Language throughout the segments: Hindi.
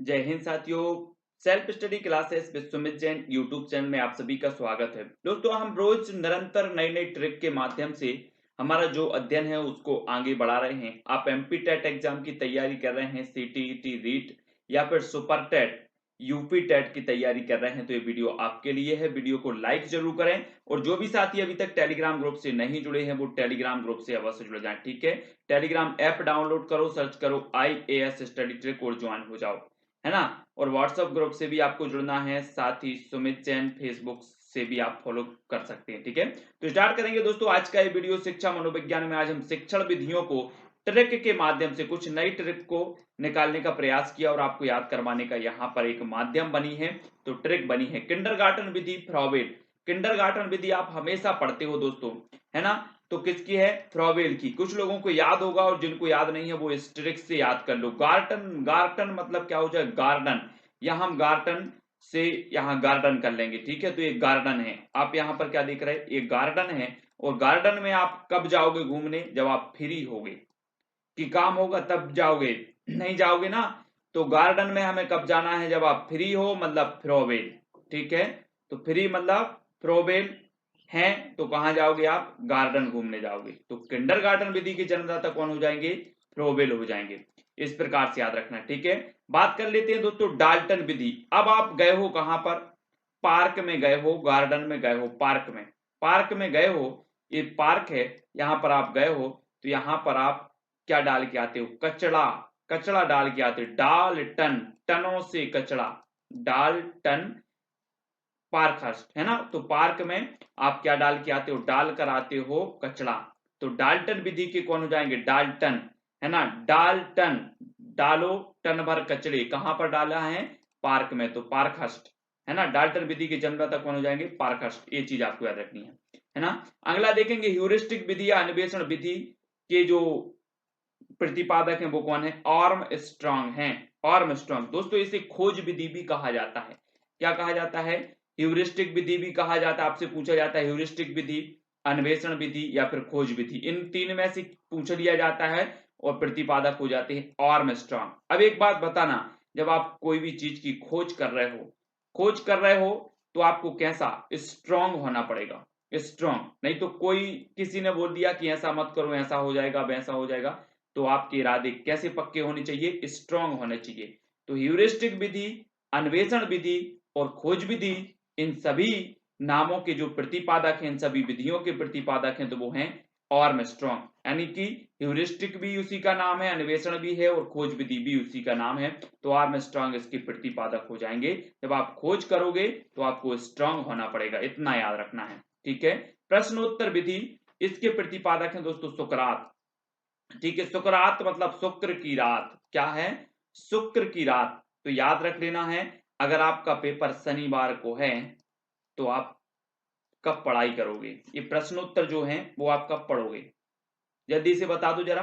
जय हिंद साथियों। Self study classes with Sumit Jain YouTube channel में आप सभी का स्वागत है। दोस्तों, हम रोज निरंतर नई नई ट्रिक के माध्यम से हमारा जो अध्ययन है उसको आगे बढ़ा रहे हैं। आप एमपी टेट एग्जाम की तैयारी कर रहे हैं, सीटीईटी, रीट या फिर सुपर टेट, यूपी टेट की तैयारी कर रहे हैं, तो ये वीडियो आपके लिए है। वीडियो को लाइक जरूर करें और जो भी साथी अभी तक टेलीग्राम ग्रुप से नहीं जुड़े हैं वो टेलीग्राम ग्रुप से अवश्य जुड़ जाएं। ठीक है, टेलीग्राम ऐप डाउनलोड करो, सर्च करो IAS स्टडी ट्रिक और ज्वाइन हो जाओ, है ना। और व्हाट्सएप ग्रुप से भी आपको जुड़ना है, साथ ही सुमित जैन फेसबुक से भी आप फॉलो कर सकते हैं। ठीक है, तो स्टार्ट करेंगे दोस्तों आज का ये वीडियो शिक्षा मनोविज्ञान में। आज हम शिक्षण विधियों को ट्रिक के माध्यम से कुछ नई ट्रिक को निकालने का प्रयास किया और आपको याद करवाने का यहाँ पर एक माध्यम बनी है। तो ट्रिक बनी है किंडरगार्टन विधि, फ्रॉबेल। किंडरगार्टन विधि आप हमेशा पढ़ते हो दोस्तों, है ना। तो किसकी है? फ्रॉबेल की। कुछ लोगों को याद होगा और जिनको याद नहीं है वो इस ट्रिक से याद कर लो। गार्टन, गार्टन मतलब क्या हो जाए? गार्डन। यहां हम गार्टन से यहां गार्डन कर लेंगे। ठीक है, तो ये गार्डन है। आप यहां पर क्या देख रहे हैं? ये गार्डन है। और गार्डन में आप कब जाओगे घूमने? जब आप फ्री होगे, कि काम होगा तब जाओगे, नहीं जाओगे ना। तो गार्डन में हमें कब जाना है? जब आप फ्री हो, मतलब फ्रोवेल। ठीक है, तो फ्री मतलब फ्रोवेल हैं, तो कहां जाओगे आप? गार्डन घूमने जाओगे। तो किंडरगार्टन विधि के जन्मदाता कौन हो जाएंगे? फ्रोवेल हो जाएंगे। इस प्रकार से याद रखना। ठीक है, बात कर लेते हैं दोस्तों डाल्टन विधि। अब आप गए हो कहां पर? पार्क में गए हो, गार्डन में गए हो, पार्क में। पार्क में गए हो, ये पार्क है, यहां पर आप गए हो, तो यहां पर आप क्या डाल के आते हो? कचड़ा। कचड़ा डाल के आते हो। डाल टन, टनों से कचड़ा, डाल टन, पार्कहर्स्ट, है ना। तो पार्क में आप क्या डाल के आते हो? डाल कर आते हो कचड़ा। तो डाल्टन विधि के कौन हो जाएंगे? डाल्टन, है ना। डाल्टन, डालो टन भर कचड़े, कहां पर डाला है? पार्क में, तो पार्कहर्स्ट, है ना। डाल्टन विधि के जन्मदाता कौन हो जाएंगे? पार्कहर्स्ट। ये चीज आपको याद रखनी है ना। अगला देखेंगे ह्यूरिस्टिक विधि या अन्वेषण विधि के जो प्रतिपादक हैं वो कौन है? आर्म स्ट्रांग हैं। आर्म स्ट्रांग दोस्तों, इसे खोज विधि भी कहा जाता है। क्या कहा जाता है? ह्यूरिस्टिक विधि भी कहा जाता है। आपसे पूछा जाता है ह्यूरिस्टिक विधि, अन्वेषण विधि या फिर खोज विधि, इन तीन में से पूछ लिया जाता है और प्रतिपादक हो जाते हैं आर्म स्ट्रांग। अब एक बात बताना, जब आप कोई भी चीज की खोज कर रहे हो, खोज कर रहे हो, तो आपको कैसा? स्ट्रांग होना पड़ेगा। स्ट्रांग, नहीं तो कोई किसी ने बोल दिया कि ऐसा मत करो, ऐसा हो जाएगा, वैसा हो जाएगा, तो आपके इरादे कैसे पक्के होने चाहिए? स्ट्रांग होने चाहिए। तो ह्यूरिस्टिक विधि, अन्वेषण विधि और खोज विधि, इन सभी नामों के जो प्रतिपादक हैं, इन सभी विधियों के प्रतिपादक हैं, तो वो हैं आर्मस्ट्रांग। यानी कि ह्यूरिस्टिक भी उसी का नाम है, अन्वेषण भी है और खोज विधि भी उसी का नाम है। तो आर्मस्ट्रांग इसके प्रतिपादक हो जाएंगे। जब आप खोज करोगे तो आपको स्ट्रांग होना पड़ेगा, इतना याद रखना है। ठीक है, प्रश्नोत्तर विधि, इसके प्रतिपादक हैं दोस्तों सुकरात। ठीक है, सुकरात मतलब शुक्र की रात। क्या है? शुक्र की रात। तो याद रख लेना है, अगर आपका पेपर शनिवार को है तो आप कब पढ़ाई करोगे? ये प्रश्नोत्तर जो हैं वो आप कब पढ़ोगे? जल्दी से बता दो जरा।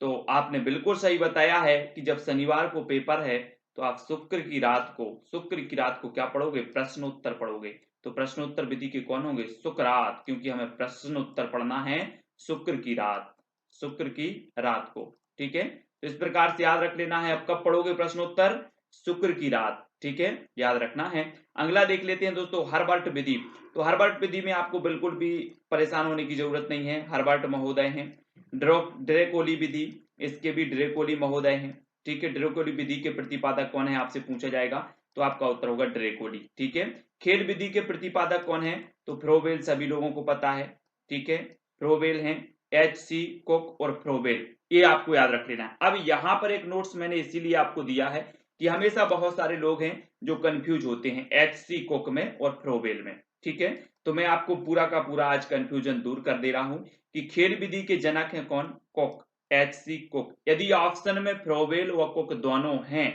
तो आपने बिल्कुल सही बताया है कि जब शनिवार को पेपर है तो आप शुक्र की रात को, शुक्र की रात को क्या पढ़ोगे? प्रश्नोत्तर पढ़ोगे। तो प्रश्नोत्तर विधि के कौन होंगे? शुक्ररात, क्योंकि हमें प्रश्नोत्तर पढ़ना है शुक्र की रात, शुक्र की रात को। ठीक है, तो इस प्रकार से याद रख लेना है। अब कब पढ़ोगे प्रश्नोत्तर? शुक्र की रात। ठीक है, याद रखना है। अगला देख लेते हैं दोस्तों हर्बर्ट विधि। तो हर्बर्ट विधि में आपको बिल्कुल भी परेशान होने की जरूरत नहीं है, हर्बर्ट महोदय हैं। ड्रेकोली विधि, इसके भी ड्रेकोली महोदय हैं। ठीक है, ड्रेकोली विधि के प्रतिपादक कौन है आपसे पूछा जाएगा, तो आपका उत्तर होगा ड्रेकोली। ठीक है, खेल विधि के प्रतिपादक कौन है? तो फ्रोबेल, सभी लोगों को पता है। ठीक है, फ्रोबेल हैं, HC कुक और फ्रोबेल, ये आपको याद रख लेना है। अब यहां पर एक नोट्स मैंने इसीलिए आपको दिया है कि हमेशा बहुत सारे लोग हैं जो कंफ्यूज होते हैं HC कुक में और फ्रोबेल में। ठीक है, तो मैं आपको पूरा का पूरा आज कंफ्यूजन दूर कर दे रहा हूं कि खेल विधि के जनक हैं कौन? Cook, HC cook. यदि ऑप्शन में फ्रोबेल व कुक दोनों हैं,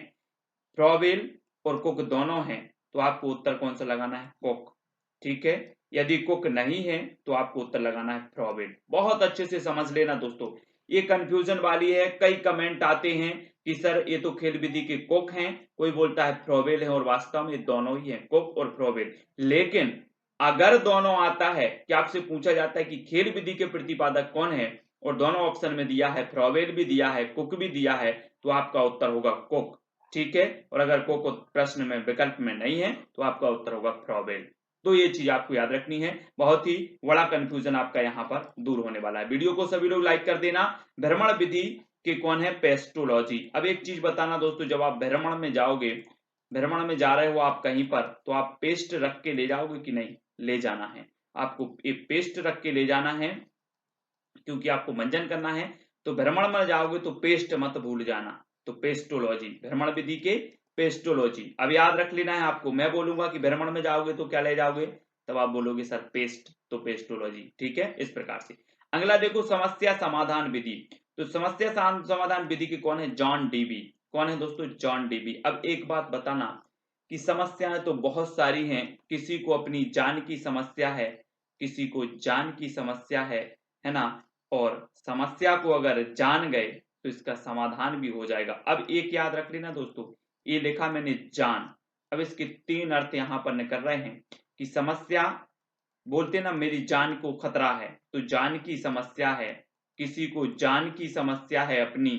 फ्रोबेल और कुक दोनों हैं, तो आपको उत्तर कौन सा लगाना है? कुक। ठीक है, यदि कुक नहीं है तो आपको उत्तर लगाना है फ्रोबेल। बहुत अच्छे से समझ लेना दोस्तों, ये कंफ्यूजन वाली है। कई कमेंट आते हैं कि सर ये तो खेल विधि के कुक हैं, कोई बोलता है फ्रोबेल है, और वास्तव में दोनों ही हैं, कुक और फ्रोबेल। लेकिन अगर दोनों आता है कि आपसे पूछा जाता है कि खेल विधि के प्रतिपादक कौन है, और दोनों ऑप्शन में दिया है, फ्रोबेल भी दिया है, कुक भी दिया है, तो आपका उत्तर होगा कुक। ठीक है। और अगर को प्रश्न में विकल्प में नहीं है तो आपका उत्तर होगा फ्रॉबेल। तो ये चीज आपको याद रखनी है, बहुत ही बड़ा कंफ्यूजन आपका यहाँ पर दूर होने वाला है। वीडियो को सभी लोग लाइक कर देना। भ्रमण विधि के कौन है? पेस्टोलॉजी। अब एक चीज बताना दोस्तों, जब आप भ्रमण में जाओगे, भ्रमण में जा रहे हो आप कहीं पर, तो आप पेस्ट रख के ले जाओगे कि नहीं? ले जाना है आपको, एक पेस्ट रख के ले जाना है, क्योंकि आपको मंजन करना है। तो भ्रमण में जाओगे तो पेस्ट मत भूल जाना। तो पेस्टोलॉजी, भ्रमण विधि के पेस्टोलॉजी। अब याद रख लेना है आपको, मैं बोलूंगा कि भ्रमण में जाओगे तो क्या ले जाओगे, तब आप बोलोगे सर पेस्ट, तो पेस्टोलॉजी। ठीक है, इस प्रकार से। अगला देखो, समस्या समाधान विधि। तो समस्या समाधान विधि के कौन है? John Dewey. कौन है दोस्तों? John Dewey. अब एक बात बताना कि समस्याएं तो बहुत सारी हैं, किसी को अपनी जान की समस्या है, किसी को जान की समस्या है ना। और समस्या को अगर जान गए तो इसका समाधान भी हो जाएगा। अब एक याद रख लेना दोस्तों, ये लिखा मैंने जान, अब इसके 3 अर्थ यहां पर निकल रहे हैं कि समस्या बोलते ना, मेरी जान को खतरा है, तो जान की समस्या है, किसी को जान की समस्या है अपनी,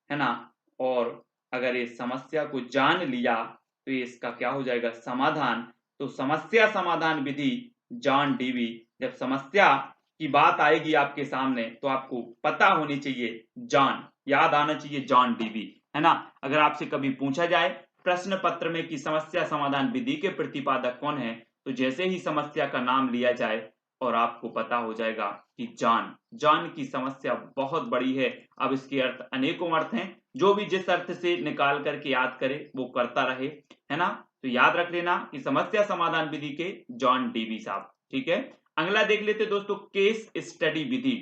है ना। और अगर ये समस्या को जान लिया तो ये इसका क्या हो जाएगा? समाधान। तो समस्या समाधान विधि, जॉन डीवी। जब समस्या की बात आएगी आपके सामने तो आपको पता होनी चाहिए जॉन, याद आना चाहिए जॉन डीवी, है ना। अगर आपसे कभी पूछा जाए प्रश्न पत्र में कि समस्या समाधान विधि के प्रतिपादक कौन है, तो जैसे ही समस्या का नाम लिया जाए और आपको पता हो जाएगा कि जॉन, जॉन की समस्या बहुत बड़ी है। अब इसके अर्थ अनेकों अर्थ हैं, जो भी जिस अर्थ से निकाल करके याद करे वो करता रहे, है ना। तो याद रख लेना कि समस्या समाधान विधि के जॉन डीवी साहब। ठीक है, अगला देख लेते दोस्तों, केस स्टडी विधि।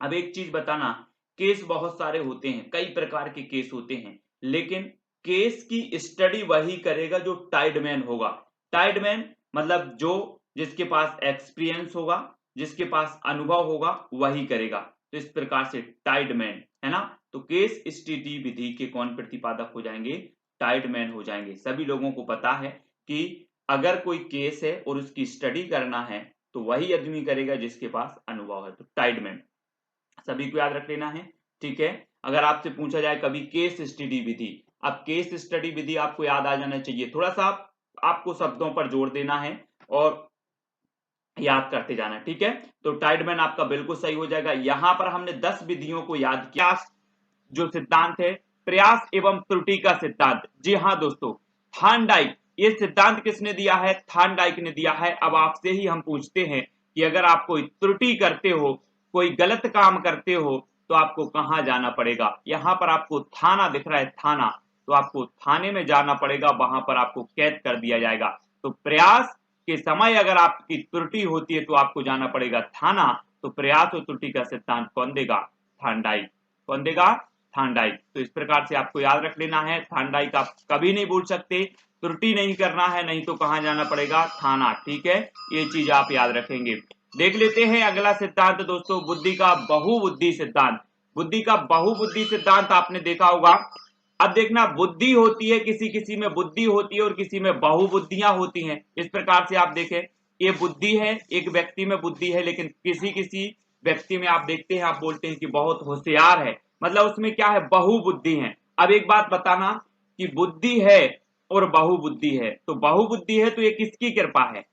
अब एक चीज बताना, केस बहुत सारे होते हैं, कई प्रकार के केस होते हैं, लेकिन केस की स्टडी वही करेगा जो टाइडमैन होगा। टाइडमैन मतलब जो, जिसके पास एक्सपीरियंस होगा, जिसके पास अनुभव होगा, वही करेगा। तो इस प्रकार से टाइडमैन, है ना। तो केस स्टडी विधि के कौन प्रतिपादक हो जाएंगे? टाइडमैन हो जाएंगे। सभी लोगों को पता है कि अगर कोई केस है और उसकी स्टडी करना है तो वही आदमी करेगा जिसके पास अनुभव है, तो टाइडमैन। सभी को याद रख लेना है। ठीक है, अगर आपसे पूछा जाए कभी केस स्टडी विधि, अब केस स्टडी विधि आपको याद आ जाना चाहिए, थोड़ा सा आपको शब्दों पर जोर देना है और याद करते जाना। ठीक है, तो टाइडमैन आपका बिल्कुल सही हो जाएगा। यहां पर हमने 10 विधियों को याद किया। जो सिद्धांत है प्रयास एवं त्रुटि का सिद्धांत, जी हाँ दोस्तों, थार्नडाइक, ये सिद्धांत किसने दिया है? थार्नडाइक ने दिया है। अब आपसे ही हम पूछते हैं कि अगर आप कोई त्रुटि करते हो, कोई गलत काम करते हो, तो आपको कहां जाना पड़ेगा? यहां पर आपको थाना दिख रहा है, थाना, तो आपको थाने में जाना पड़ेगा, वहां पर आपको कैद कर दिया जाएगा। तो प्रयास के समय अगर आपकी त्रुटि होती है तो आपको जाना पड़ेगा थाना। तो प्रयास और त्रुटि का सिद्धांत कौन देगा? थार्नडाइक। कौन देगा? थार्नडाइक। तो इस प्रकार से आपको याद रख लेना है, थार्नडाइक आप कभी नहीं भूल सकते। त्रुटि नहीं करना है, नहीं तो कहां जाना पड़ेगा? थाना। ठीक है, ये चीज आप याद रखेंगे। देख लेते हैं अगला सिद्धांत दोस्तों, बुद्धि का बहुबुद्धि सिद्धांत। बुद्धि का बहुबुद्धि सिद्धांत आपने देखा होगा। अब देखना, बुद्धि होती है, किसी किसी में बुद्धि होती है और किसी में बहुबुद्धियां होती हैं। इस प्रकार से आप देखें, ये बुद्धि है, एक व्यक्ति में बुद्धि है, लेकिन किसी किसी व्यक्ति में आप देखते हैं, आप बोलते हैं कि बहुत होशियार है, मतलब उसमें क्या है? बहुबुद्धि है। अब एक बात बताना कि बुद्धि है और बहुबुद्धि है, तो बहुबुद्धि है तो ये किसकी कृपा है?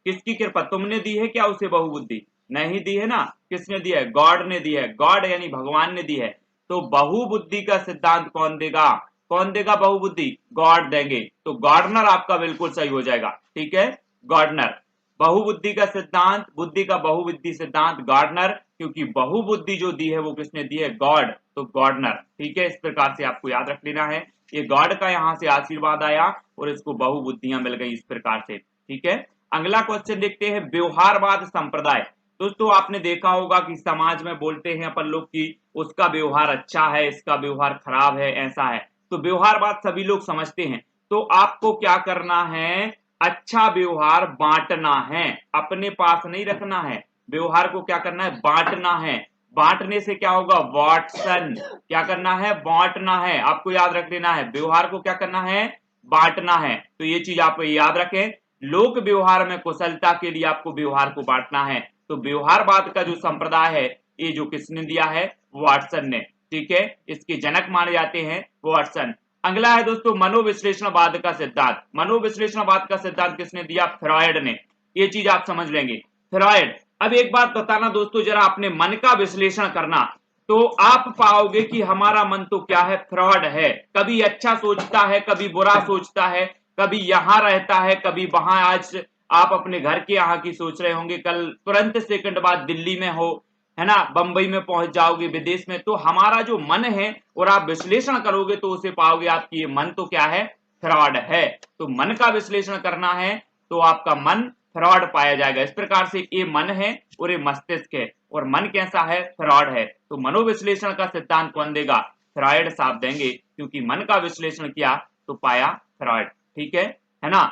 किसकी कृपा? तुमने दी है क्या उसे बहुबुद्धि? नहीं दी है ना। किसने दी है? गॉड ने दी है, गॉड यानी भगवान ने दी है। तो बहुबुद्धि का सिद्धांत कौन देगा? कौन देगा बहुबुद्धि? गॉड देंगे। तो गॉर्डनर आपका बिल्कुल सही हो जाएगा। ठीक है, गॉर्डनर। बहुबुद्धि का सिद्धांत, बुद्धि का बहुबुद्धि सिद्धांत गॉर्डनर, क्योंकि बहुबुद्धि जो दी है वो किसने दी है? गॉड, तो गॉर्डनर। ठीक है, इस प्रकार से आपको याद रख लेना है, ये गॉड का यहां से आशीर्वाद आया और इसको बहुबुद्धियां मिल गई, इस प्रकार से। ठीक है, अगला क्वेश्चन देखते हैं, व्यवहारवाद संप्रदाय। दोस्तों आपने देखा होगा कि समाज में बोलते हैं अपन लोग कि उसका व्यवहार अच्छा है, इसका व्यवहार खराब है, ऐसा है। तो व्यवहारवाद सभी लोग समझते हैं। तो आपको क्या करना है? अच्छा व्यवहार बांटना है, अपने पास नहीं रखना है। व्यवहार को क्या करना है? बांटना है। बांटने से क्या होगा? वाटसन। क्या करना है? बांटना है। आपको याद रख लेना है, व्यवहार को क्या करना है? बांटना है। तो ये चीज आप याद रखें, लोक व्यवहार में कुशलता के लिए आपको व्यवहार को बांटना है। तो व्यवहारवाद का जो संप्रदाय है, ये जो किसने दिया है? वाटसन ने। ठीक है, इसके जनक माने जाते हैं वाटसन। अगला है दोस्तों मनोविश्लेषणवाद का सिद्धांत। मनोविश्लेषणवाद का सिद्धांत किसने दिया? फ्रॉयड ने। ये चीज आप समझ लेंगे, फ्रॉयड। अब एक बात बताना दोस्तों, जरा अपने मन का विश्लेषण करना, तो आप पाओगे कि हमारा मन तो क्या है? फ्रॉड है। कभी अच्छा सोचता है, कभी बुरा सोचता है, कभी यहां रहता है, कभी वहां। आज आप अपने घर के यहाँ की सोच रहे होंगे, कल तुरंत सेकंड बाद दिल्ली में हो, है ना, बंबई में पहुंच जाओगे, विदेश में। तो हमारा जो मन है और आप विश्लेषण करोगे तो उसे पाओगे आपकी ये मन तो क्या है? फ्रॉड है। तो मन का विश्लेषण करना है तो आपका मन फ्रॉड पाया जाएगा। इस प्रकार से ये मन है और ये मस्तिष्क है, और मन कैसा है? फ्रॉड है। तो मनोविश्लेषण का सिद्धांत कौन देगा? फ्रॉयड साहब देंगे, क्योंकि मन का विश्लेषण किया तो पाया फ्रॉयड। ठीक है ना?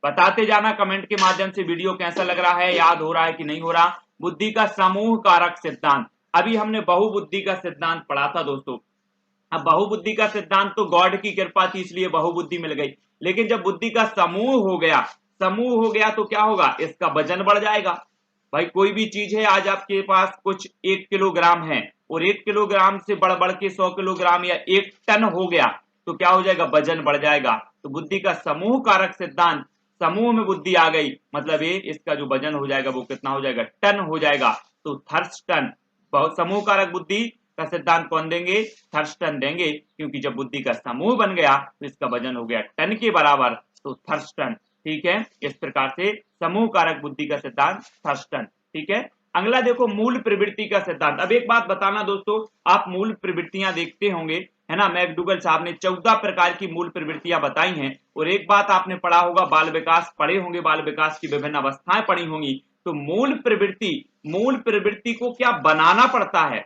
बताते जाना कमेंट के माध्यम से वीडियो कैसा लग रहा है, याद हो रहा है कि नहीं हो रहा। बुद्धि का समूह कारक सिद्धांत, अभी हमने बहुबुद्धि का सिद्धांत पढ़ा था दोस्तों। अब बहुबुद्धि का सिद्धांत तो गॉड की कृपा थी, इसलिए बहुबुद्धि मिल गई। लेकिन जब बुद्धि का समूह हो गया, तो क्या होगा? इसका वजन बढ़ जाएगा। भाई कोई भी चीज है, आज आपके पास कुछ 1 किलोग्राम है और 1 किलोग्राम से बढ़ बढ़ के 100 किलोग्राम या 1 टन हो गया, तो क्या हो जाएगा? वजन बढ़ जाएगा। तो बुद्धि का समूह कारक सिद्धांत, समूह में बुद्धि आ गई मतलब ये इसका जो वजन हो जाएगा वो कितना हो जाएगा? टन हो जाएगा। तो थर्स्टन, बहुत समूह कारक बुद्धि का सिद्धांत कौन देंगे? थर्स्टन देंगे, क्योंकि जब बुद्धि का समूह बन गया तो इसका वजन हो गया टन के बराबर, तो थर्स्टन। ठीक है, इस प्रकार से समूह कारक बुद्धि का सिद्धांत थर्स्टन। ठीक है, अगला देखो मूल प्रवृत्ति का सिद्धांत। अब एक बात बताना दोस्तों, आप मूल प्रवृत्तियां देखते होंगे, है ना, मैकडूगल साहब ने 14 प्रकार की मूल प्रवृत्तियां बताई हैं। और एक बात आपने पढ़ा होगा, बाल विकास पढ़े होंगे, बाल विकास की विभिन्न अवस्थाएं पढ़ी होंगी। तो मूल प्रवृत्ति को क्या बनाना पड़ता है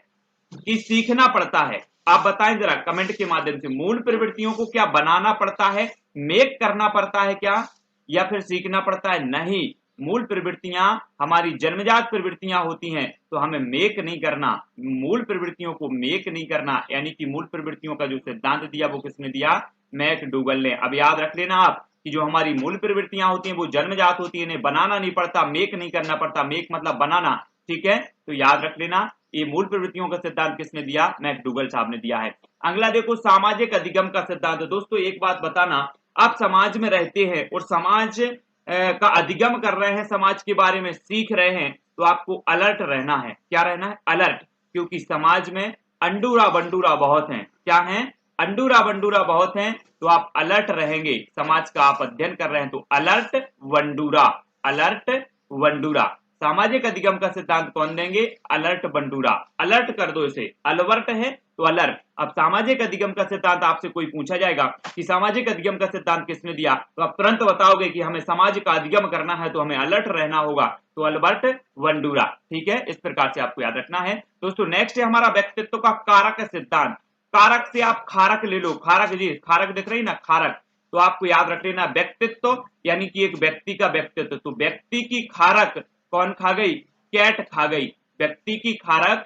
कि सीखना पड़ता है? आप बताएं जरा कमेंट के माध्यम से, मूल प्रवृत्तियों को क्या बनाना पड़ता है, मेक करना पड़ता है क्या, या फिर सीखना पड़ता है? नहीं, मूल प्रवृत्तियां हमारी जन्मजात प्रवृत्तियां होती हैं, तो हमें मेक नहीं करना, मूल प्रवृत्तियों को मेक नहीं करना। यानी कि मूल प्रवृत्तियों का जो सिद्धांत दिया वो किसने दिया? मैकडूगल ने। अब याद रख लेना आप कि जो हमारी मूल प्रवृत्तियां होती हैं वो जन्मजात होती है, इन्हें बनाना नहीं पड़ता, मेक नहीं करना पड़ता। मेक मतलब बनाना। ठीक है, तो याद रख लेना, ये मूल प्रवृत्तियों का सिद्धांत किसने दिया? मैकडूगल साहब ने दिया है। अगला देखो सामाजिक अधिगम का सिद्धांत। दोस्तों एक बात बताना, आप समाज में रहते हैं और समाज का अधिगम कर रहे हैं, समाज के बारे में सीख रहे हैं, तो आपको अलर्ट रहना है। क्या रहना है? अलर्ट। क्योंकि समाज में अंडूरा बंडूरा बहुत हैं। क्या हैं? अंडूरा बंडूरा बहुत हैं, तो आप अलर्ट रहेंगे। समाज का आप अध्ययन कर रहे हैं तो अलर्ट वंडूरा, अलर्ट वंडूरा। सामाजिक अधिगम का सिद्धांत कौन देंगे? Alert Bandura. अलर्ट कर दो इसे, अलवर्ट है तो अलर्ट। अब सामाजिक अधिगम का सिद्धांत आपसे कोई पूछा जाएगा कि सामाजिक अधिगम का सिद्धांत किसने दिया, तो आप तुरंत बताओगे कि हमें समाज का अधिगम करना है तो हमें अलर्ट रहना होगा, तो अल्बर्ट वंडूरा। ठीक है, इस प्रकार से आपको याद रखना है दोस्तों। नेक्स्ट है हमारा व्यक्तित्व का कारक सिद्धांत। कारक से आप खारक ले लो, खारक जी, खारक दिख रही ना, खारक। तो आपको याद रख लेना व्यक्तित्व यानी कि एक व्यक्ति का व्यक्तित्व, तो व्यक्ति की खारक कौन खा गई? कैट खा गई। व्यक्ति की खारक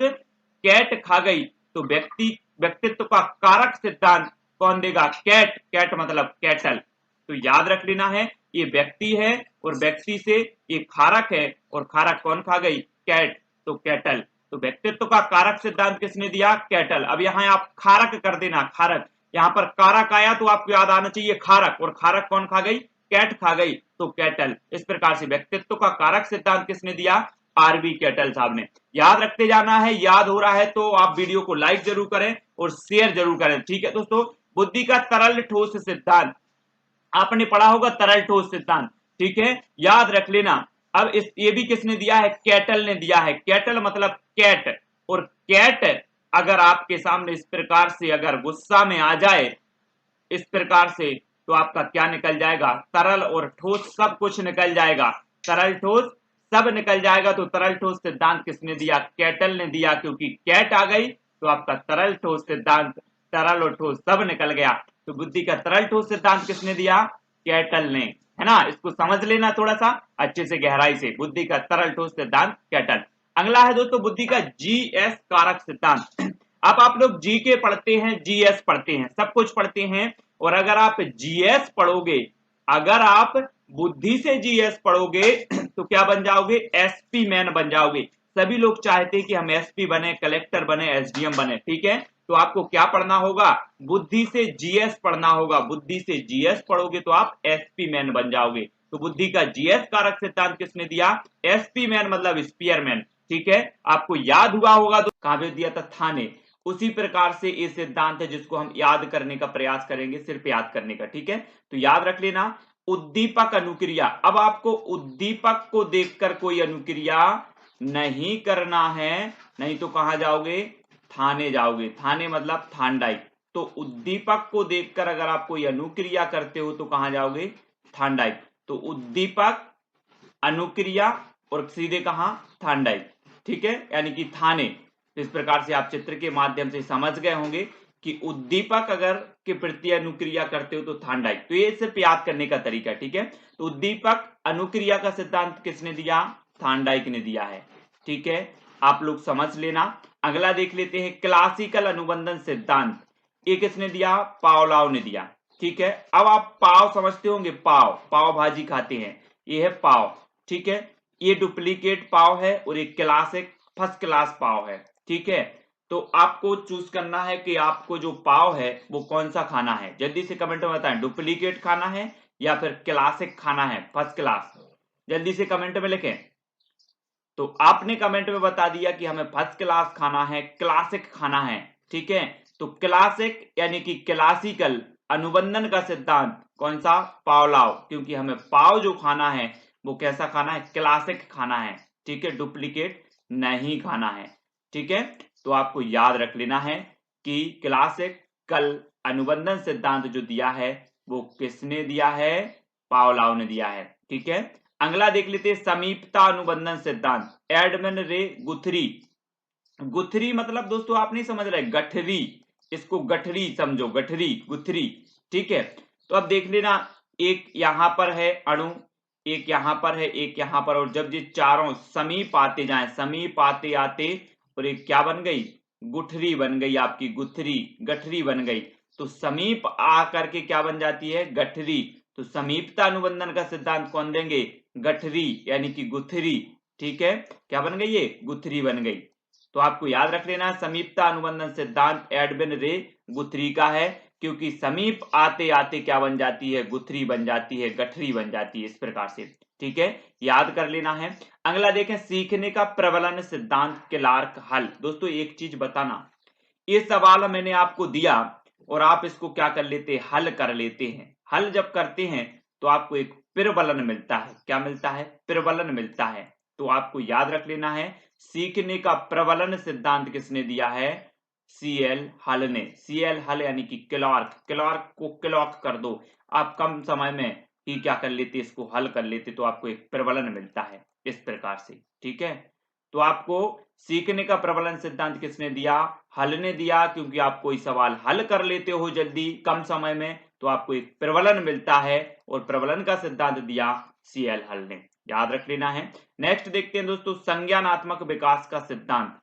कैट खा गई, तो व्यक्तित्व का कारक सिद्धांत कौन देगा? कैट। कैट मतलब कैटल। तो याद रख लेना है, ये व्यक्ति है और व्यक्ति से ये खारक है, और खारक कौन खा गई? कैट, तो कैटल। तो व्यक्तित्व का कारक सिद्धांत किसने दिया? कैटल। अब यहाँ आप खारक कर देना, खारक। यहाँ पर कारक आया तो आपको याद आना चाहिए खारक, और खारक कौन खा गई? कैट खा गई, तो कैटल। इस प्रकार से व्यक्तित्व का कारक सिद्धांत किसने दिया? आरबी कैटल साहब ने। याद रखते जाना है, याद हो रहा है तो आप वीडियो को लाइक जरूर करें और शेयर जरूर करें। ठीक है दोस्तों, बुद्धि का तरल ठोस सिद्धांत आपने पढ़ा होगा, तरल ठोस सिद्धांत। ठीक है, याद रख लेना। अब ये भी किसने दिया है? कैटल ने दिया है। कैटल मतलब कैट, और कैट अगर आपके सामने इस प्रकार से अगर गुस्सा में आ जाए इस प्रकार से, तो आपका क्या निकल जाएगा? तरल और ठोस सब कुछ निकल जाएगा, तरल ठोस सब निकल जाएगा। तो तरल ठोस सिद्धांत किसने दिया? कैटल ने दिया। क्योंकि कैट आ गई तो आपका तरल ठोस सिद्धांत, तरल और ठोस सब निकल गया। तो बुद्धि का तरल ठोस सिद्धांत किसने दिया? कैटल ने, है ना। इसको समझ लेना थोड़ा सा अच्छे से, गहराई से। बुद्धि का तरल ठोस सिद्धांत कैटल। अगला है दोस्तों बुद्धि का जीएस कारक सिद्धांत। अब आप लोग जी के पढ़ते हैं, जीएस पढ़ते हैं, सब कुछ पढ़ते हैं, और अगर आप जीएस पढ़ोगे, अगर आप बुद्धि से जीएस पढ़ोगे तो क्या बन जाओगे? एसपी मैन बन जाओगे। सभी लोग चाहते हैं कि हम एसपी बने, कलेक्टर बने, एसडीएम बने, ठीक है। तो आपको क्या पढ़ना होगा, बुद्धि से जीएस पढ़ना होगा। बुद्धि से जीएस पढ़ोगे तो आप एसपी मैन बन जाओगे। तो बुद्धि का जीएस कारक सिद्धांत किसने दिया, एसपी मैन मतलब स्पीयरमैन, ठीक है। आपको याद हुआ होगा तो कहां पे दिया था, था ने। उसी प्रकार से ये सिद्धांत है जिसको हम याद करने का प्रयास करेंगे, सिर्फ याद करने का, ठीक है। तो याद रख लेना, उद्दीपक अनुक्रिया। अब आपको उद्दीपक को देखकर कोई अनुक्रिया नहीं करना है, नहीं तो कहां जाओगे, थाने जाओगे। थाने मतलब थांडाइक। तो उद्दीपक को देखकर अगर आप कोई अनुक्रिया करते हो तो कहां जाओगे, थांडाइक। तो उद्दीपक, अनुक्रिया और सीधे कहां, थांडाइक, ठीक है, यानी कि थाने। तो इस प्रकार से आप चित्र के माध्यम से समझ गए होंगे कि उद्दीपक अगर के प्रति अनुक्रिया करते हो तो थांडाइक। तो ये सिर्फ याद करने का तरीका है, ठीक है। तो उद्दीपक अनुक्रिया का सिद्धांत किसने दिया, थांडाइक ने दिया है, ठीक है। आप लोग समझ लेना। अगला देख लेते हैं क्लासिकल अनुबंधन सिद्धांत। ये किसने दिया, पावलोव ने दिया, ठीक है। अब आप पाव समझते होंगे, पाव, पाव भाजी खाते हैं, ये है पाव, ठीक है। ये डुप्लीकेट पाव है और एक क्लासिक फर्स्ट क्लास पाव है, ठीक है। तो आपको चूज करना है कि आपको जो पाव है वो कौन सा खाना है। जल्दी से कमेंट में बताएं, डुप्लीकेट खाना है या फिर क्लासिक खाना है, फर्स्ट क्लास। जल्दी से कमेंट में लिखें। तो आपने कमेंट में बता दिया कि हमें फर्स्ट क्लास खाना है, क्लासिक खाना है, ठीक है। तो क्लासिक यानी कि क्लासिकल अनुबंधन का सिद्धांत कौन सा, पावलोव, क्योंकि हमें पाव जो खाना है वो कैसा खाना है, क्लासिक खाना है, ठीक है, डुप्लीकेट नहीं खाना है, ठीक है। तो आपको याद रख लेना है कि क्लासिकल अनुबंधन सिद्धांत जो दिया है वो किसने दिया है, पावलोव ने दिया है, ठीक है। अगला देख लेते हैं समीपता अनुबंधन सिद्धांत, एडमंड रे गुथरी। गुथरी मतलब दोस्तों आप नहीं समझ रहे, गठरी, इसको गठरी समझो, गठरी गुथरी, ठीक है। तो अब देख लेना, एक यहां पर है अणु, एक यहां पर है, एक यहां पर, और जब ये चारों समीप आते जाएं, समीप आते आते, और एक क्या बन गई, गुठरी बन गई आपकी, गुथरी, गठरी बन गई। तो समीप आकर के क्या बन जाती है, गठरी। तो समीपता अनुबंधन का सिद्धांत कौन देंगे, गठरी यानी कि गुथरी, ठीक है। क्या बन गई, ये गुथरी बन गई। तो आपको याद रख लेना, समीपता अनुबंधन सिद्धांत एडविन रे गुथरी का है, क्योंकि समीप आते आते क्या बन जाती है, गुथरी बन जाती है, गठरी बन जाती है, इस प्रकार से, ठीक है, याद कर लेना है। अगला देखें, सीखने का प्रबलन सिद्धांत क्लार्क हल। दोस्तों एक चीज बताना, ये सवाल मैंने आपको दिया और आप इसको क्या कर लेते हैं, हल कर लेते हैं। हल जब करते हैं तो आपको एक प्रबलन मिलता है, क्या मिलता है, प्रबलन मिलता है। तो आपको याद रख लेना है, सीखने का प्रबलन सिद्धांत किसने दिया है, सीएल हल ने। सीएल हल यानी कि क्लार्क, क्लार्क को क्लॉक कर दो, आप कम समय में ही क्या कर लेते, इसको हल कर लेते, तो आपको एक प्रबलन मिलता है, इस प्रकार से, ठीक है। तो आपको सीखने का प्रबलन सिद्धांत किसने दिया, हल ने दिया, क्योंकि आप कोई सवाल हल कर लेते हो जल्दी कम समय में तो आपको एक प्रबलन मिलता है, और प्रबलन का सिद्धांत दिया सीएल हल ने, याद रख लेना है। नेक्स्ट देखते हैं दोस्तों, संज्ञानात्मक विकास का सिद्धांत।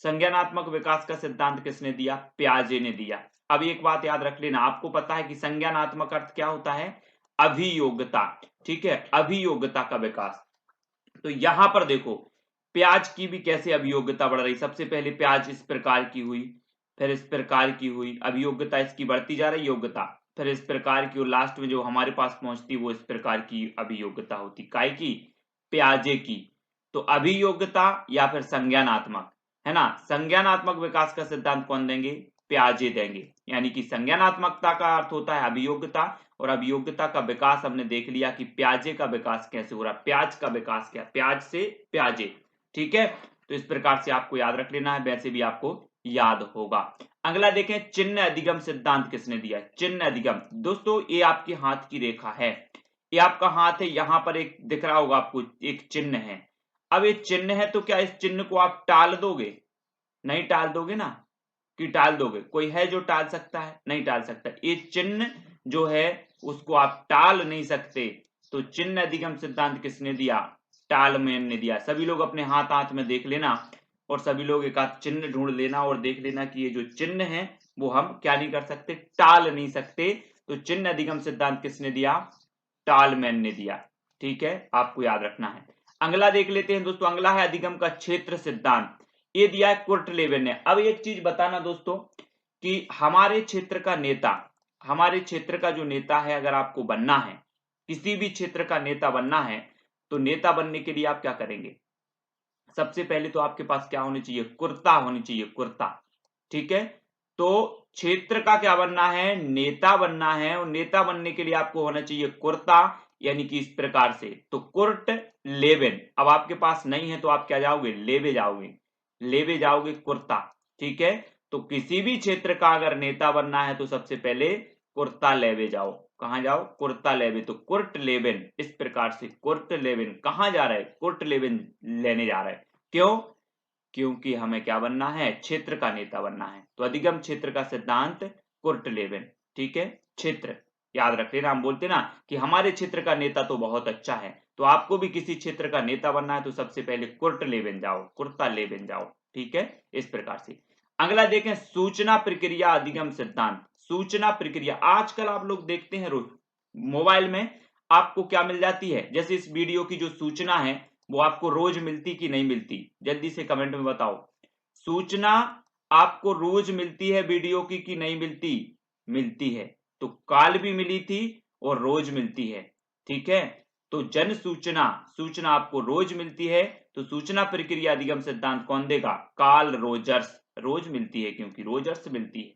संज्ञानात्मक विकास का सिद्धांत किसने दिया, पियाजे ने दिया। अब एक बात याद रख लेना, आपको पता है कि संज्ञानात्मक अर्थ क्या होता है, अभियोग्यता, ठीक है, अभियोग्यता का विकास। तो यहां पर देखो, प्याज की भी कैसे अभियोग्यता बढ़ रही, सबसे पहले प्याज इस प्रकार की हुई, फिर इस प्रकार की हुई, अभियोग्यता इसकी बढ़ती जा रही, योग्यता, फिर इस प्रकार की, और लास्ट में जो हमारे पास पहुंचती वो इस प्रकार की अभियोग्यता होती, काय की, प्याजे की। तो अभियोग्यता या फिर संज्ञानात्मक, है ना। संज्ञानात्मक विकास का सिद्धांत कौन देंगे, प्याजे देंगे। यानी कि संज्ञानात्मकता का अर्थ होता है अभियोग्यता, और अभियोग्यता का विकास हमने देख लिया कि प्याजे का विकास कैसे हो रहा, प्याज का विकास क्या, प्याज से प्याजे, ठीक है। तो इस प्रकार से आपको याद रख लेना है, वैसे भी आपको याद होगा। अगला देखें, चिन्ह अधिगम सिद्धांत किसने दिया, चिन्ह अधिगम। दोस्तों ये आपके हाथ की रेखा है, ये आपका हाथ है, यहां पर एक दिख रहा होगा आपको, एक चिन्ह है। अब ये चिन्ह है तो क्या इस चिन्ह को आप टाल दोगे, नहीं टाल दोगे ना, कि टाल दोगे, कोई है जो टाल सकता है, नहीं टाल सकता। ये चिन्ह जो है उसको आप टाल नहीं सकते। तो चिन्ह अधिगम सिद्धांत किसने दिया, टालमैन ने दिया। सभी लोग अपने हाथ हाथ में देख लेना, और सभी लोग एक आध चिन्ह ढूंढ लेना, और देख लेना कि ये जो चिन्ह है वो हम क्या नहीं कर सकते, टाल नहीं सकते। तो चिन्ह अधिगम सिद्धांत किसने दिया, टालमैन ने दिया, ठीक है, आपको याद रखना है। अगला देख लेते हैं दोस्तों, अगला है अधिगम का क्षेत्र सिद्धांत, ये दिया है कुर्टलेवेन ने। अब एक चीज बताना दोस्तों कि हमारे क्षेत्र का नेता, हमारे क्षेत्र का जो नेता है, अगर आपको बनना है, किसी भी क्षेत्र का नेता बनना है, तो नेता बनने के लिए आप क्या करेंगे? सबसे पहले तो आपके पास क्या होनी चाहिए? कुर्ता होनी चाहिए, कुर्ता। ठीक है, तो क्षेत्र का क्या बनना है? नेता बनना है, और नेता बनने के लिए आपको होना चाहिए कुर्ता, यानी कि इस प्रकार से। तो कुर्ट लेवेन, अब आपके पास नहीं है तो आप क्या जाओगे? लेवे जाओगे, लेवे जाओगे कुर्ता। ठीक है, तो किसी भी क्षेत्र का अगर नेता बनना है तो सबसे पहले कुर्ता लेवे जाओ। कहां जाओ? कुर्ता लेवे। तो कुर्ट लेवेन, इस प्रकार से कुर्ट लेवेन कहां जा रहा है? कुर्ट लेवेन लेने जा रहा है। क्यों? क्योंकि हमें क्या बनना है? क्षेत्र का नेता बनना है। तो अधिगम क्षेत्र का सिद्धांत कुर्टलेवेन। ठीक है, क्षेत्र याद रख लेना। हम बोलते ना कि हमारे क्षेत्र का नेता तो बहुत अच्छा है, तो आपको भी किसी क्षेत्र का नेता बनना है तो सबसे पहले कुर्टलेवेन जाओ, कुर्ता लेवेन जाओ। ठीक है, इस प्रकार से। अगला देखें, सूचना प्रक्रिया अधिगम सिद्धांत। सूचना प्रक्रिया, आजकल आप लोग देखते हैं रोज मोबाइल में आपको क्या मिल जाती है? जैसे इस वीडियो की जो सूचना है वो आपको रोज मिलती कि नहीं मिलती? जल्दी से कमेंट में बताओ। सूचना आपको रोज मिलती है वीडियो की कि नहीं मिलती? मिलती है। तो काल भी मिली थी और रोज मिलती है। ठीक है, तो जन सूचना, सूचना आपको रोज मिलती है, तो सूचना प्रक्रिया अधिगम सिद्धांत कौन देगा? Carl Rogers. रोज मिलती है क्योंकि रोजर्स मिलती है,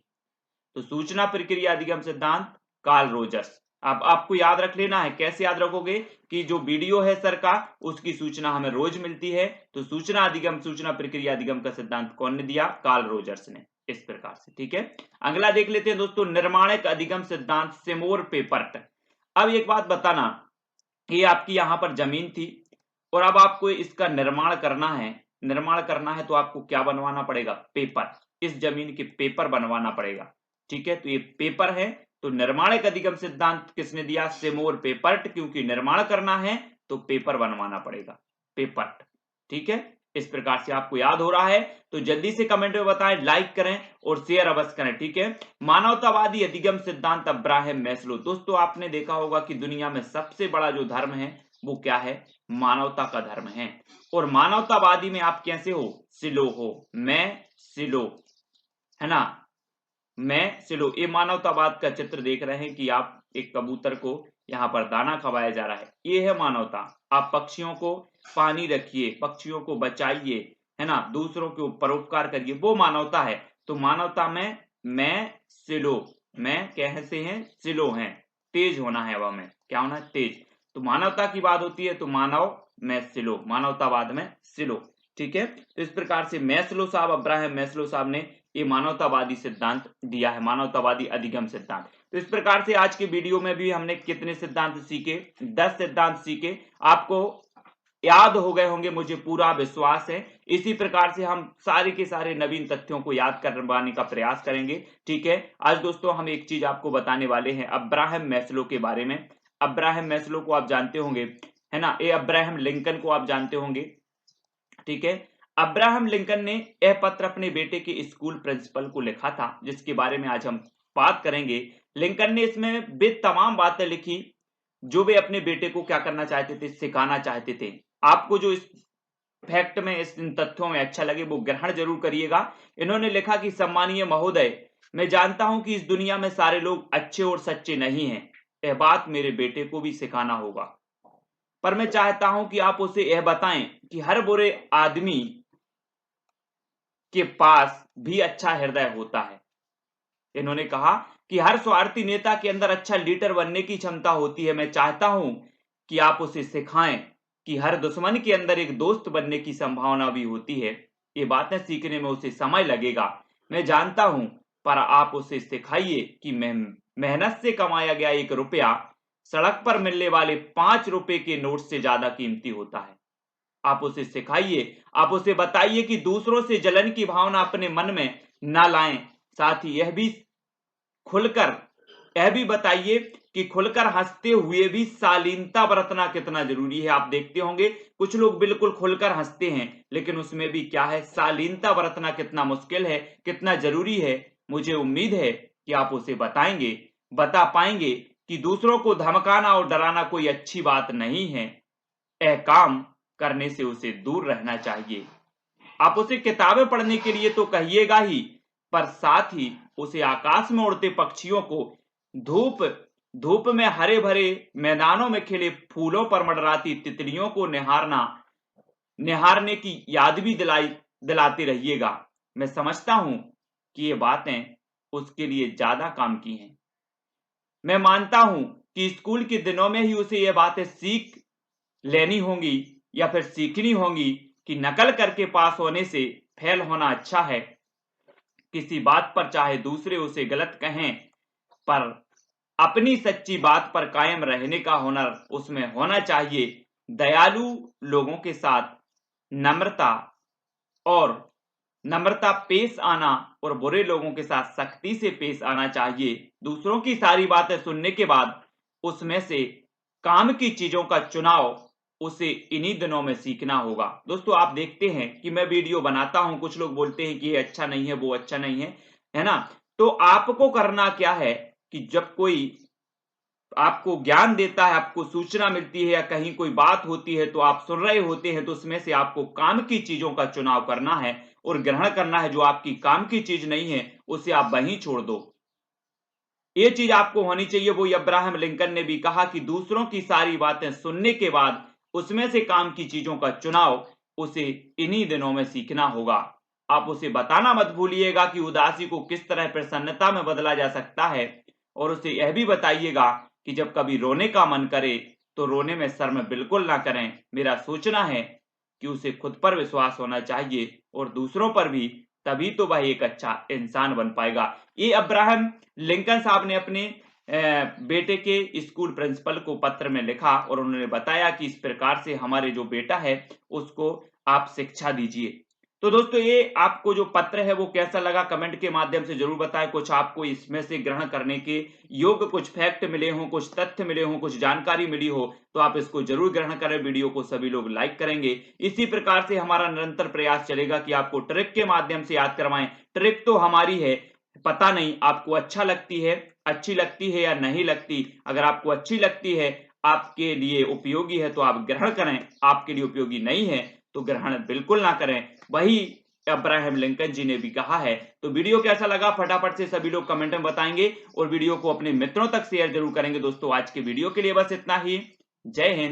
तो सूचना प्रक्रिया अधिगम सिद्धांत कार्ल रोजर्स। अब आपको याद रख लेना है। कैसे याद रखोगे? कि जो वीडियो है सर का, उसकी सूचना हमें रोज मिलती है, तो सूचना अधिगम, सूचना प्रक्रिया अधिगम का सिद्धांत कौन ने दिया? कार्ल रोजर्स ने, इस प्रकार से। ठीक है, अगला देख लेते हैं दोस्तों, निर्माणक अधिगम सिद्धांत सिमोर पेपर्ट। अब एक बात बताना, ये आपकी यहां पर जमीन थी और अब आपको इसका निर्माण करना है। निर्माण करना है तो आपको क्या बनवाना पड़ेगा? पेपर। इस जमीन के पेपर बनवाना पड़ेगा। ठीक है, तो ये पेपर है। तो निर्माणक अधिगम सिद्धांत किसने दिया? सिमोर पेपर्ट। क्योंकि निर्माण करना है तो पेपर बनवाना पड़ेगा, पेपर्ट। ठीक है, इस प्रकार से आपको याद हो रहा है तो जल्दी से कमेंट में बताएं, लाइक करें और शेयर अवश्य करें। ठीक है, मानवतावादी अधिगम सिद्धांत अब्राहम मैस्लो। दोस्तों आपने देखा होगा कि दुनिया में सबसे बड़ा जो धर्म है वो क्या है? मानवता का धर्म है। और मानवतावादी में आप कैसे हो? सिलो हो, मैं सिलो, है ना, मैं सिलो। ये मानवतावाद का चित्र देख रहे हैं कि आप एक कबूतर को यहाँ पर दाना खवाया जा रहा है, ये है मानवता। आप पक्षियों को पानी रखिए, पक्षियों को बचाइए, है ना, दूसरों के परोपकार करिए, वो मानवता है। तो मानवता में मैं सिलो, मैं कैसे हैं? सिलो हैं, तेज होना है, अब हमें क्या होना है? तेज। तो मानवता की बात होती है तो मानव में सिलो, मानवतावाद में सिलो। ठीक है, तो इस प्रकार से मैस्लो साहब, अब्राहम मैस्लो साहब ने ये मानवतावादी सिद्धांत दिया है, मानवतावादी अधिगम सिद्धांत। तो इस प्रकार से आज के वीडियो में भी हमने कितने सिद्धांत सीखे? 10 सिद्धांत सीखे। आपको याद हो गए होंगे, मुझे पूरा विश्वास है। इसी प्रकार से हम सारे के सारे नवीन तथ्यों को याद करवाने का प्रयास करेंगे। ठीक है, आज दोस्तों हम एक चीज आपको बताने वाले हैं अब्राहम मैस्लो के बारे में। अब्राहम मैस्लो को आप जानते होंगे, है ना, ये अब्राहम लिंकन को आप जानते होंगे। ठीक है, अब्राहम लिंकन ने यह पत्र अपने बेटे के स्कूल प्रिंसिपल को लिखा था, जिसके बारे में आज हम बात करेंगे। लिंकन ने इसमें वे तमाम बातें लिखी जो वे अपने बेटे को क्या करना चाहते थे? सिखाना चाहते थे। आपको जो इस फैक्ट में, इस इन तथ्यों में अच्छा लगे वो ग्रहण जरूर करिएगा। इन्होंने लिखा कि सम्मानीय महोदय, मैं जानता हूं कि इस दुनिया में सारे लोग अच्छे और सच्चे नहीं हैं, यह बात मेरे बेटे को भी सिखाना होगा। पर मैं चाहता हूं कि आप उसे यह बताएं कि हर बुरे आदमी के पास भी अच्छा हृदय होता है। इन्होंने कहा कि हर स्वार्थी नेता के अंदर अच्छा लीडर बनने की क्षमता होती है। मैं चाहता हूं कि आप उसे सिखाएं कि हर दुश्मन के अंदर एक दोस्त बनने की संभावना भी होती है। ये बातें सीखने में उसे समय लगेगा, मैं जानता हूं, पर आप उसे सिखाइए कि मेहनत से कमाया गया 1 रुपया सड़क पर मिलने वाले 5 रुपए के नोट से ज्यादा कीमती होता है। आप उसे सिखाइए, आप उसे बताइए कि दूसरों से जलन की भावना अपने मन में ना लाएं। साथ ही खुलकर यह भी बताइए कि खुलकर हंसते हुए भी शालीनता बरतना कितना जरूरी है। आप देखते होंगे कुछ लोग बिल्कुल खुलकर हंसते हैं, लेकिन उसमें भी क्या है? शालीनता बरतना कितना मुश्किल है, कितना जरूरी है। मुझे उम्मीद है कि आप उसे बताएंगे, बता पाएंगे कि दूसरों को धमकाना और डराना कोई अच्छी बात नहीं है। यह काम करने से उसे दूर रहना चाहिए। आप उसे किताबें पढ़ने के लिए तो कहिएगा ही, पर साथ ही उसे आकाश में उड़ते पक्षियों को, धूप धूप में हरे भरे मैदानों में खिले फूलों पर मंडराती तितलियों को निहारने की याद भी दिलाते रहिएगा। मैं समझता हूं कि ये बातें उसके लिए ज्यादा काम की हैं। मैं मानता हूं कि स्कूल के दिनों में ही उसे ये बातें सीख लेनी होंगी या फिर सीखनी होंगी कि नकल करके पास होने से फेल होना अच्छा है। किसी बात पर चाहे दूसरे उसे गलत कहें, पर अपनी सच्ची बात पर कायम रहने का हुनर उसमें होना चाहिए। दयालु लोगों के साथ नम्रता और नम्रता पेश आना और बुरे लोगों के साथ सख्ती से पेश आना चाहिए। दूसरों की सारी बातें सुनने के बाद उसमें से काम की चीजों का चुनाव उसे इन्हीं दिनों में सीखना होगा। दोस्तों, आप देखते हैं कि मैं वीडियो बनाता हूं, कुछ लोग बोलते हैं कि ये अच्छा नहीं है, वो अच्छा नहीं है ना? तो आपको करना क्या है कि जब कोई आपको ज्ञान देता है, आपको सूचना मिलती है या कहीं कोई बात होती है तो आप सुन रहे होते हैं, तो उसमें से आपको काम की चीजों का चुनाव करना है और ग्रहण करना है। जो आपकी काम की चीज नहीं है उसे आप वहीं छोड़ दो। ये चीज आपको होनी चाहिए। वो अब्राहम लिंकन ने भी कहा कि दूसरों की सारी बातें सुनने के बाद उसमें से काम की चीजों का चुनाव उसे इन्हीं दिनों में सीखना होगा। आप उसे बताना मत भूलिएगा कि उदासी को किस तरह प्रसन्नता में बदला जा सकता है, और उसे यह भी बताइएगा कि जब कभी रोने का मन करे तो रोने में शर्म बिल्कुल ना करें। मेरा सोचना है कि उसे खुद पर विश्वास होना चाहिए और दूसरों पर भी, तभी तो वह एक अच्छा इंसान बन पाएगा। ये अब्राहम लिंकन साहब ने अपने बेटे के स्कूल प्रिंसिपल को पत्र में लिखा और उन्होंने बताया कि इस प्रकार से हमारे जो बेटा है उसको आप शिक्षा दीजिए। तो दोस्तों, ये आपको जो पत्र है वो कैसा लगा कमेंट के माध्यम से जरूर बताएं। कुछ आपको इसमें से ग्रहण करने के योग्य कुछ फैक्ट मिले हों, कुछ तथ्य मिले हों, कुछ जानकारी मिली हो, तो आप इसको जरूर ग्रहण करें। वीडियो को सभी लोग लाइक करेंगे। इसी प्रकार से हमारा निरंतर प्रयास चलेगा कि आपको ट्रिक के माध्यम से याद करवाएं। ट्रिक तो हमारी है, पता नहीं आपको अच्छी लगती है या नहीं लगती। अगर आपको अच्छी लगती है, आपके लिए उपयोगी है तो आप ग्रहण करें, आपके लिए उपयोगी नहीं है तो ग्रहण बिल्कुल ना करें। वही अब्राहम लिंकन जी ने भी कहा है। तो वीडियो कैसा लगा फटाफट से सभी लोग कमेंट में बताएंगे और वीडियो को अपने मित्रों तक शेयर जरूर करेंगे। दोस्तों, आज के वीडियो के लिए बस इतना ही। जय हिंद।